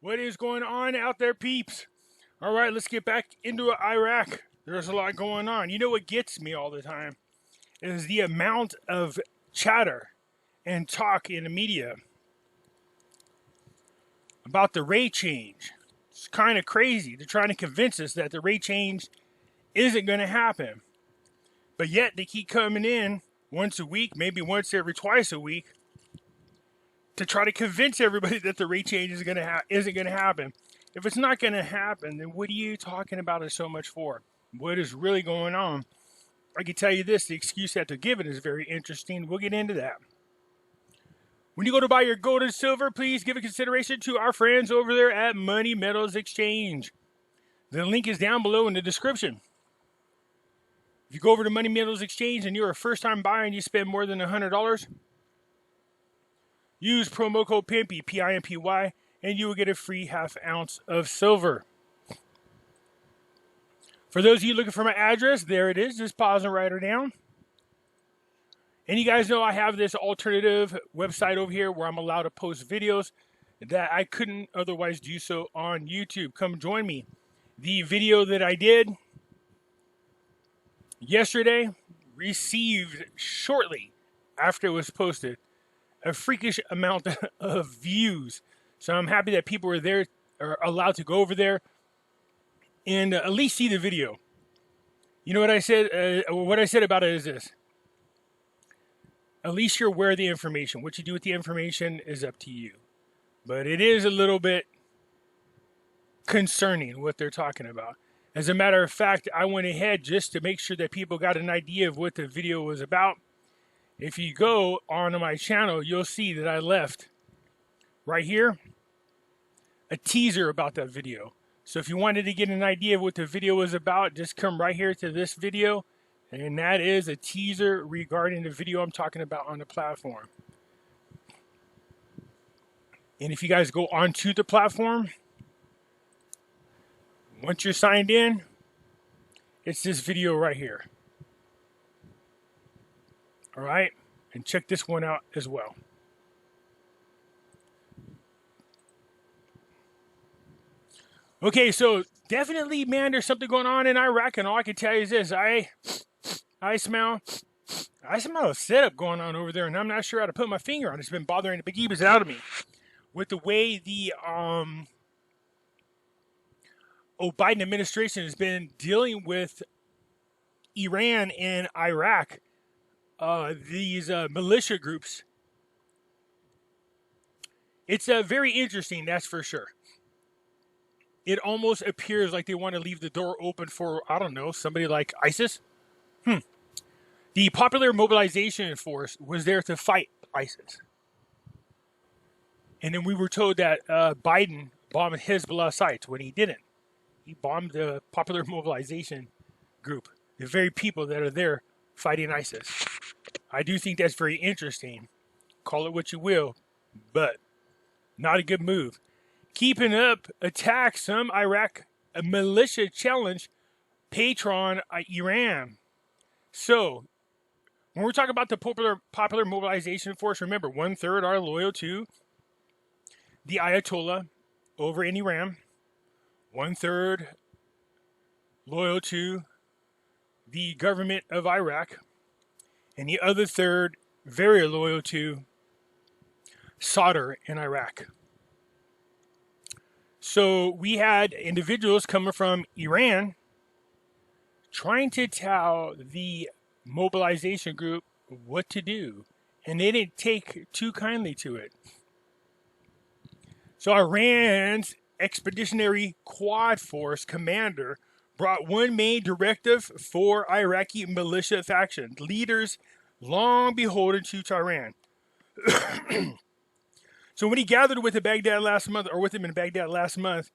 What is going on out there, peeps? All right, let's get back into Iraq. There's a lot going on. You know what gets me all the time is the amount of chatter and talk in the media about the rate change. It's kind of crazy. They're trying to convince us that the rate change isn't going to happen. But yet they keep coming in once a week, maybe once every twice a week, to try to convince everybody that the rate change isn't going to happen. If it's not going to happen, then what are you talking about it so much for? What is really going on? I can tell you this, the excuse that they're giving is very interesting. We'll get into that. When you go to buy your gold and silver, please give a consideration to our friends over there at Money Metals Exchange. The link is down below in the description. If you go over to Money Metals Exchange and you're a first-time buyer and you spend more than $100, use promo code Pimpy, P-I-M-P-Y, and you will get a free half ounce of silver. For those of you looking for my address, there it is. Just pause and write her down. And you guys know I have this alternative website over here where I'm allowed to post videos that I couldn't otherwise do so on YouTube. Come join me. The video that I did yesterday received shortly after it was posted a freakish amount of views. So I'm happy that people are allowed to go over there and at least see the video. You know what I said? What I said about it is this. At least you're aware of the information. What you do with the information is up to you. But it is a little bit concerning what they're talking about. As a matter of fact, I went ahead just to make sure that people got an idea of what the video was about. If you go on my channel, you'll see that I left right here a teaser about that video. So if you wanted to get an idea of what the video was about, just come right here to this video. And that is a teaser regarding the video I'm talking about on the platform. And if you guys go onto the platform, once you're signed in, it's this video right here. All right? And check this one out as well. Okay, so definitely, man, there's something going on in Iraq, and all I can tell you is this. I smell a setup going on over there, and I'm not sure how to put my finger on it. It's been bothering the bejeebus out of me. With the way the Biden administration has been dealing with Iran and Iraq, these militia groups, it's very interesting, that's for sure. It almost appears like they want to leave the door open for, I don't know, somebody like ISIS. The Popular Mobilization Force was there to fight ISIS. And then we were told that Biden bombed Hezbollah sites when he didn't. He bombed the Popular Mobilization Group, the very people that are there fighting ISIS. I do think that's very interesting. Call it what you will, but not a good move. Keeping up attacks, some Iraq militia challenge patron Iran. So, when we're talking about the Popular Mobilization Force, remember, 1/3 are loyal to the Ayatollah over in Iran. 1/3 loyal to the government of Iraq. And the other third very loyal to Sadr in Iraq. So we had individuals coming from Iran trying to tell the mobilization group what to do, and they didn't take too kindly to it. So Iran's Expeditionary Quad Force commander brought one main directive for Iraqi militia faction leaders long beholden to Tehran. So when he gathered with him in Baghdad last month,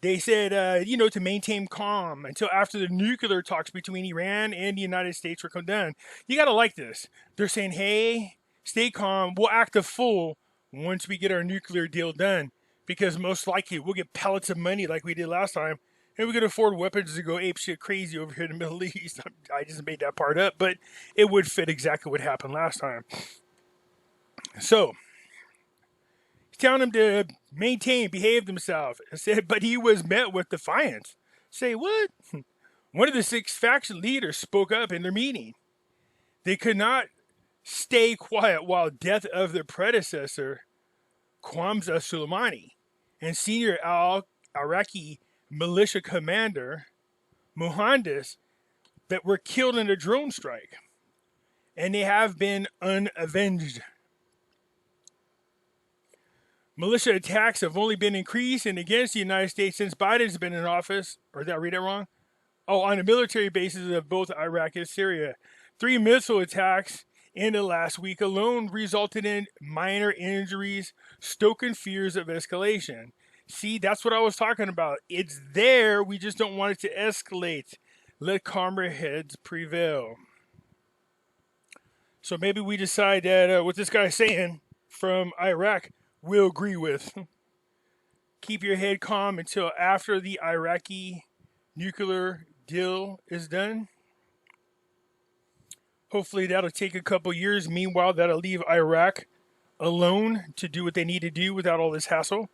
they said, to maintain calm until after the nuclear talks between Iran and the United States were done. You got to like this. They're saying, hey, stay calm. We'll act a fool once we get our nuclear deal done, because most likely we'll get pellets of money like we did last time, and we can afford weapons to go apeshit crazy over here in the Middle East. I just made that part up, but it would fit exactly what happened last time. So, telling him to behave himself. I said, but he was met with defiance. Say what? One of the 6 faction leaders spoke up in their meeting. They could not stay quiet while death of their predecessor, Qamza Soleimani, and senior Iraqi militia commander, Mohandas, that were killed in a drone strike. And they have been unavenged. Militia attacks have only been increasing against the United States since Biden's been in office. Or did I read that wrong? Oh, on the military bases of both Iraq and Syria. 3 missile attacks in the last week alone resulted in minor injuries, stoking fears of escalation. See, that's what I was talking about. It's there. We just don't want it to escalate. Let calmer heads prevail. So maybe we decide that what this guy's saying from Iraq we'll agree with. Keep your head calm until after the Iraqi nuclear deal is done. Hopefully that'll take a couple years. Meanwhile, that'll leave Iraq alone to do what they need to do without all this hassle.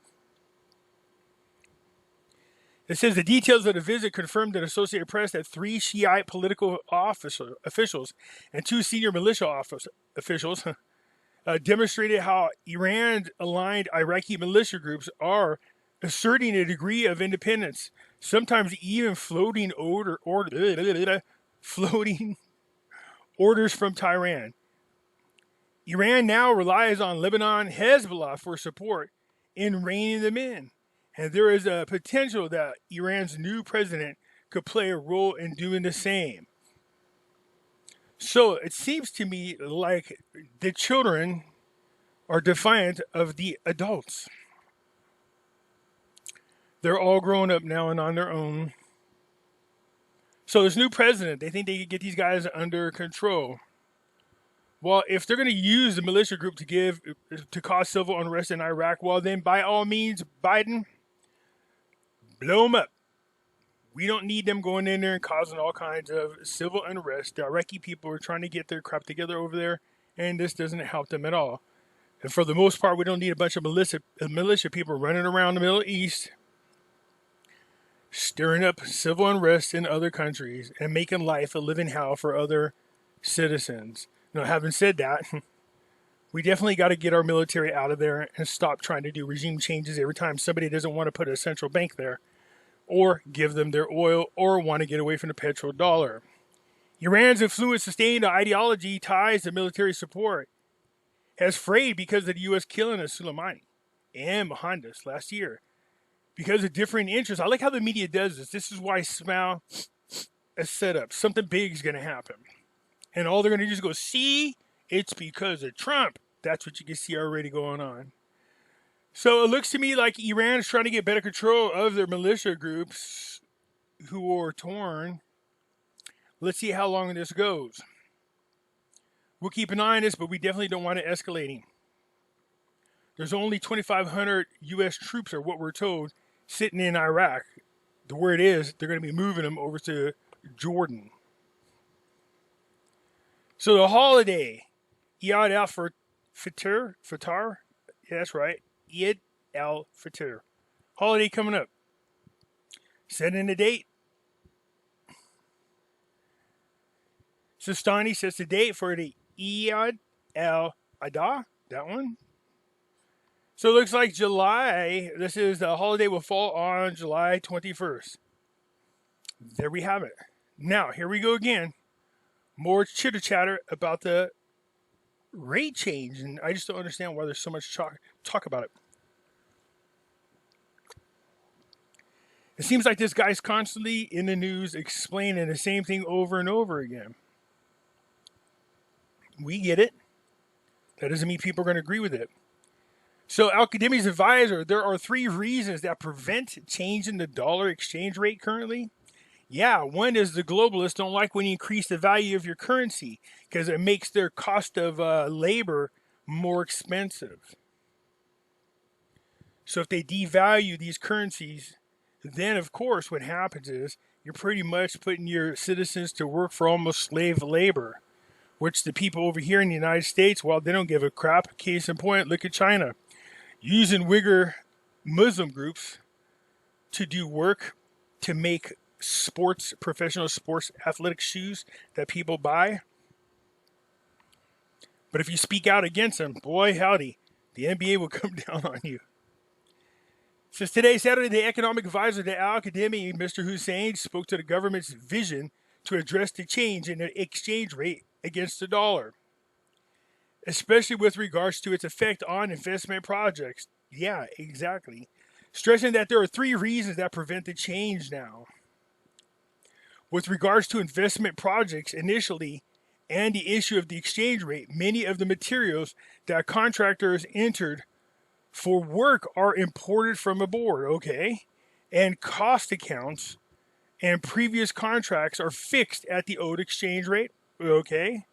It says the details of the visit confirmed in Associated Press that 3 Shiite political officials and 2 senior militia officials demonstrated how Iran-aligned Iraqi militia groups are asserting a degree of independence, sometimes even floating orders from Tehran. Iran now relies on Lebanon Hezbollah for support in reining them in, and there is a potential that Iran's new president could play a role in doing the same. So it seems to me like the children are defiant of the adults. They're all grown up now and on their own. So this new president, they think they can get these guys under control. Well, if they're going to use the militia group to cause civil unrest in Iraq, well then by all means, Biden, blow them up. We don't need them going in there and causing all kinds of civil unrest. The Iraqi people are trying to get their crap together over there, and this doesn't help them at all. And for the most part, we don't need a bunch of militia people running around the Middle East, stirring up civil unrest in other countries and making life a living hell for other citizens. Now, having said that, we definitely got to get our military out of there and stop trying to do regime changes every time somebody doesn't want to put a central bank there, or give them their oil, or want to get away from the petrodollar. Iran's influence, sustained ideology, ties to military support has frayed because of the U.S. killing of Soleimani and Mohandas last year. Because of differing interests. I like how the media does this. This is why I smell a setup. Something big is going to happen. And all they're going to do is go, see, it's because of Trump. That's what you can see already going on. So it looks to me like Iran is trying to get better control of their militia groups who are torn. Let's see how long this goes. We'll keep an eye on this, but we definitely don't want it escalating. There's only 2,500 U.S. troops, or what we're told, sitting in Iraq. The word is they're going to be moving them over to Jordan. So the holiday, Eid al-Fitr, yeah, that's right, Eid al-Fitr. Holiday coming up. Setting the date. Sistani sets the date for the Eid al-Adha, that one. So it looks like the holiday will fall on July 21st. There we have it. Now, here we go again. More chitter-chatter about the rate change, and I just don't understand why there's so much talk about it. It seems like this guy's constantly in the news explaining the same thing over and over again. We get it. That doesn't mean people are going to agree with it. So Al-Qadimi's advisor, there are 3 reasons that prevent changing the dollar exchange rate currently. Yeah, one is the globalists don't like when you increase the value of your currency because it makes their cost of labor more expensive. So if they devalue these currencies, then of course what happens is you're pretty much putting your citizens to work for almost slave labor, which the people over here in the United States, well, they don't give a crap. Case in point, look at China. using Uyghur Muslim groups to do work to make professional sports athletic shoes that people buy. But if you speak out against them, boy howdy, the NBA will come down on you. Since today, Saturday, the economic advisor to Al Kadhimi, Mr. Hussein, spoke to the government's vision to address the change in the exchange rate against the dollar, especially with regards to its effect on investment projects. Yeah, exactly. Stressing that there are 3 reasons that prevent the change now. With regards to investment projects initially, and the issue of the exchange rate, many of the materials that contractors entered for work are imported from abroad, okay? And cost accounts and previous contracts are fixed at the old exchange rate, okay?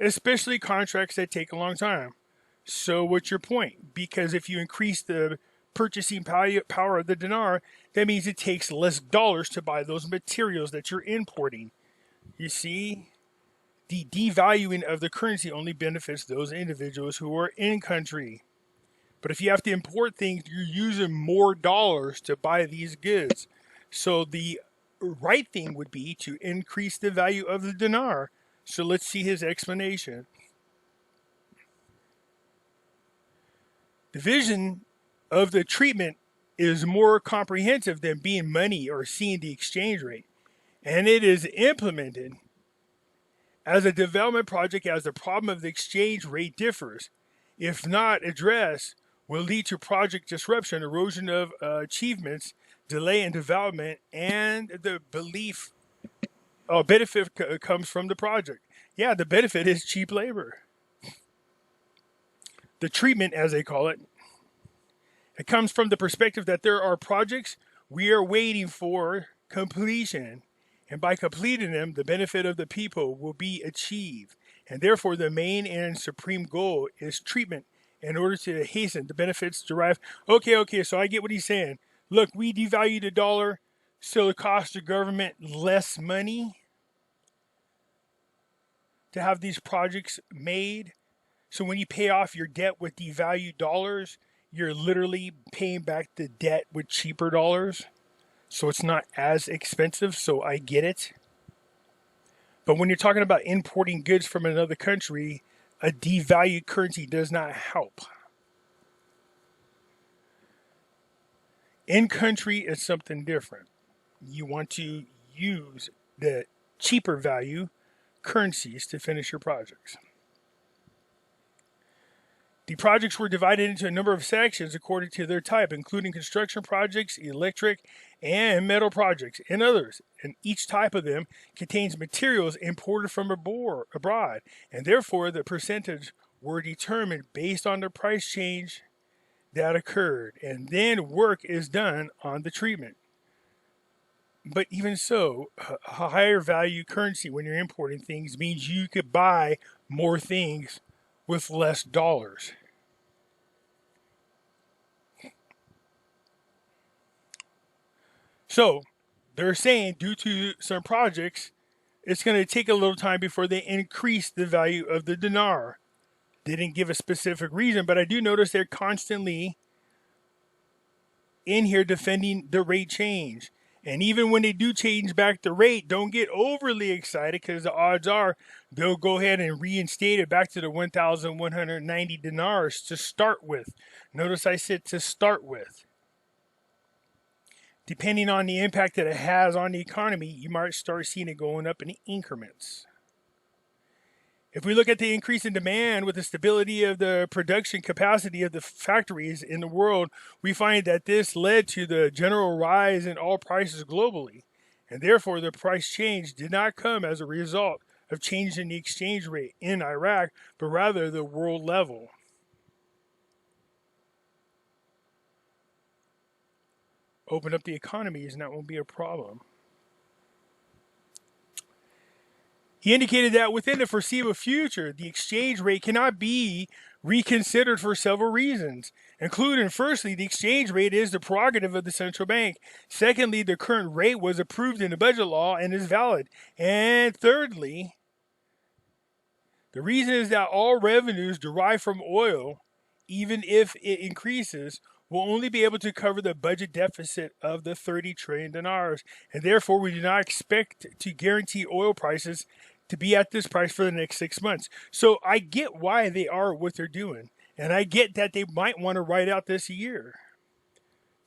Especially contracts that take a long time. So what's your point? Because if you increase the purchasing power of the dinar, that means it takes less dollars to buy those materials that you're importing. You see? The devaluing of the currency only benefits those individuals who are in country. But if you have to import things, you're using more dollars to buy these goods. So the right thing would be to increase the value of the dinar. So let's see his explanation. The vision of the treatment is more comprehensive than being money or seeing the exchange rate. And it is implemented as a development project as the problem of the exchange rate differs. If not addressed, will lead to project disruption, erosion of achievements, delay in development, and the benefit comes from the project. Yeah, the benefit is cheap labor. The treatment, as they call it, it comes from the perspective that there are projects we are waiting for completion, and by completing them, the benefit of the people will be achieved. And therefore, the main and supreme goal is treatment in order to hasten the benefits derived. Okay, so I get what he's saying. Look, we devalue the dollar, so it costs the government less money to have these projects made. So when you pay off your debt with devalued dollars, you're literally paying back the debt with cheaper dollars. So it's not as expensive, so I get it. But when you're talking about importing goods from another country, a devalued currency does not help. In country is something different. You want to use the cheaper value currencies to finish your projects. The projects were divided into a number of sections according to their type, including construction projects, electric, and metal projects, and others. And each type of them contains materials imported from abroad, and therefore the percentage were determined based on the price change that occurred, and then work is done on the treatment. But even so, a higher value currency when you're importing things means you could buy more things with less dollars. So they're saying due to some projects, it's going to take a little time before they increase the value of the dinar. They didn't give a specific reason, but I do notice they're constantly in here defending the rate change. And even when they do change back the rate, don't get overly excited because the odds are they'll go ahead and reinstate it back to the 1,190 dinars to start with. Notice I said to start with. Depending on the impact that it has on the economy, you might start seeing it going up in increments. If we look at the increase in demand with the stability of the production capacity of the factories in the world, we find that this led to the general rise in all prices globally. And therefore, the price change did not come as a result of changing the exchange rate in Iraq, but rather the world level. Open up the economies and that won't be a problem. He indicated that within the foreseeable future, the exchange rate cannot be reconsidered for several reasons, including, firstly, the exchange rate is the prerogative of the central bank. Secondly, the current rate was approved in the budget law and is valid. And thirdly, the reason is that all revenues derived from oil even if it increases, will only be able to cover the budget deficit of the 30 trillion dinars. And therefore, we do not expect to guarantee oil prices to be at this price for the next 6 months. So I get why they are what they're doing. And I get that they might want to ride out this year.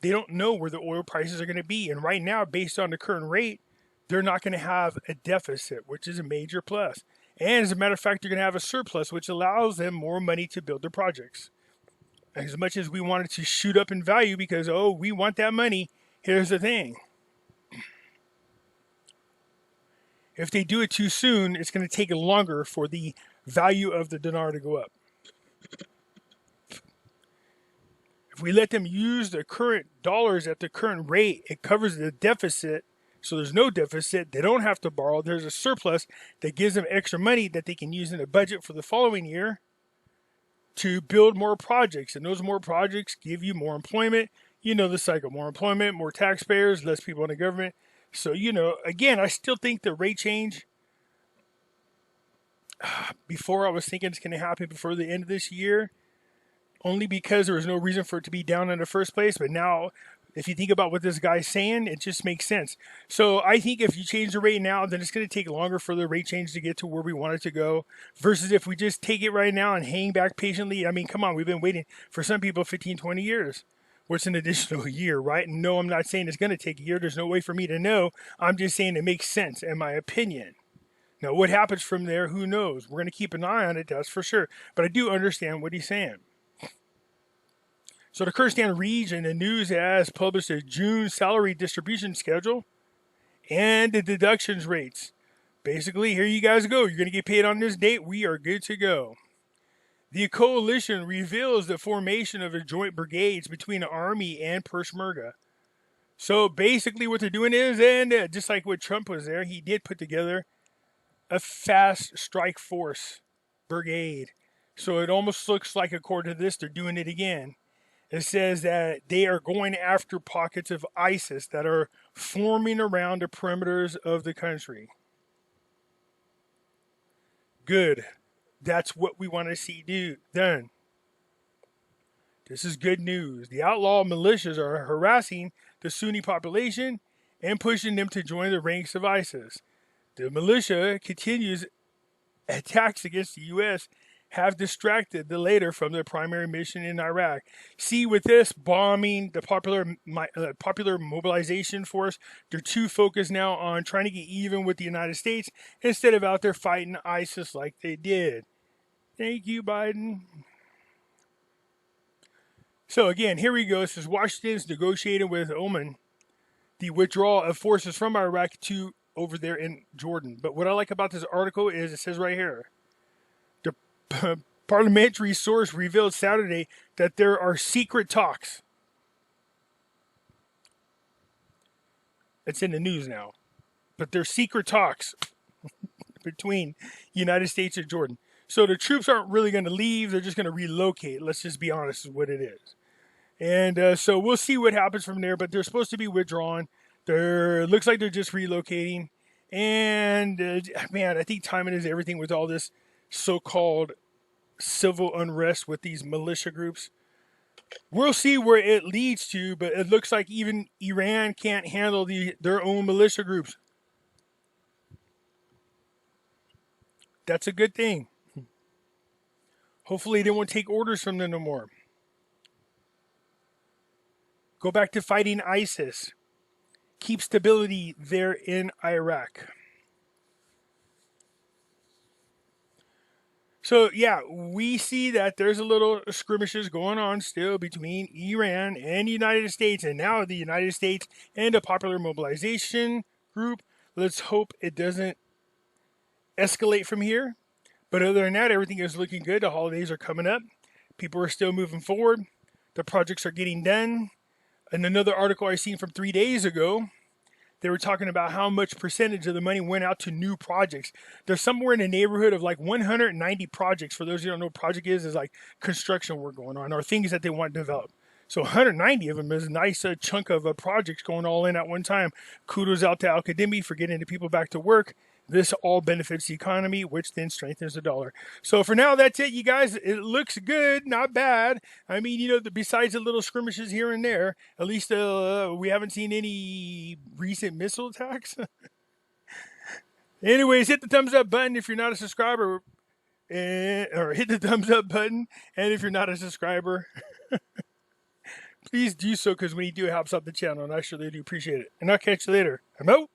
They don't know where the oil prices are going to be. And right now, based on the current rate, they're not going to have a deficit, which is a major plus. And as a matter of fact, they're going to have a surplus, which allows them more money to build their projects. As much as we want it to shoot up in value because, oh, we want that money, here's the thing. If they do it too soon, it's going to take longer for the value of the dinar to go up. If we let them use the current dollars at the current rate, it covers the deficit. So there's no deficit. They don't have to borrow. There's a surplus that gives them extra money that they can use in a budget for the following year to build more projects. And those more projects give you more employment. You know the cycle. More employment, more taxpayers, less people in the government. So, again, I still think the rate change, before I was thinking it's going to happen before the end of this year, only because there was no reason for it to be down in the first place. But now, if you think about what this guy's saying, it just makes sense. So I think if you change the rate now, then it's going to take longer for the rate change to get to where we want it to go. Versus if we just take it right now and hang back patiently. I mean, come on, we've been waiting for some people 15, 20 years. What's an additional year, right? And no, I'm not saying it's going to take a year. There's no way for me to know. I'm just saying it makes sense in my opinion. Now, what happens from there, who knows? We're going to keep an eye on it, that's for sure. But I do understand what he's saying. So the Kurdistan region, the news has published a June salary distribution schedule and the deductions rates. Basically, here you guys go. You're going to get paid on this date. We are good to go. The coalition reveals the formation of a joint brigades between the army and Peshmerga. So basically what they're doing is, and just like when Trump was there, he did put together a fast strike force brigade. So it almost looks like, according to this, they're doing it again. It says that they are going after pockets of ISIS that are forming around the perimeters of the country. Good. That's what we want to see done. This is good news. The outlaw militias are harassing the Sunni population and pushing them to join the ranks of ISIS. The militia continues attacks against the U.S. have distracted the latter from their primary mission in Iraq. See, with this bombing, the popular mobilization force, they're too focused now on trying to get even with the United States instead of out there fighting ISIS like they did. Thank you, Biden. So again, here we go. It says Washington's negotiating with Oman the withdrawal of forces from Iraq to over there in Jordan. But what I like about this article is it says right here, the parliamentary source revealed Saturday that there are secret talks. It's in the news now. But there's secret talks between United States and Jordan. So the troops aren't really going to leave. They're just going to relocate. Let's just be honest with what it is. And so we'll see what happens from there. But they're supposed to be withdrawn. It looks like they're just relocating. And, man, I think timing is everything with all this so-called civil unrest with these militia groups. We'll see where it leads to, but it looks like even Iran can't handle their own militia groups. That's a good thing. Hopefully they won't take orders from them no more. Go back to fighting ISIS. Keep stability there in Iraq. So, yeah, we see that there's a little skirmishes going on still between Iran and the United States, and now the United States and a popular mobilization group. Let's hope it doesn't escalate from here. But other than that, everything is looking good. The holidays are coming up. People are still moving forward. The projects are getting done. And another article I seen from 3 days ago, they were talking about how much percentage of the money went out to new projects. There's somewhere in the neighborhood of like 190 projects. For those who don't know what project is like construction work going on or things that they want to develop. So 190 of them is a nice chunk of projects going all in at one time. Kudos out to Al-Kadimi for getting the people back to work. This all benefits the economy, which then strengthens the dollar. So for now, that's it, you guys. It looks good, not bad. I mean, you know, besides the little skirmishes here and there, at least we haven't seen any recent missile attacks. Anyways, hit the thumbs up button if you're not a subscriber, or hit the thumbs up button. And if you're not a subscriber, please do so, because when you do, it helps out the channel, and I surely do appreciate it. And I'll catch you later. I'm out.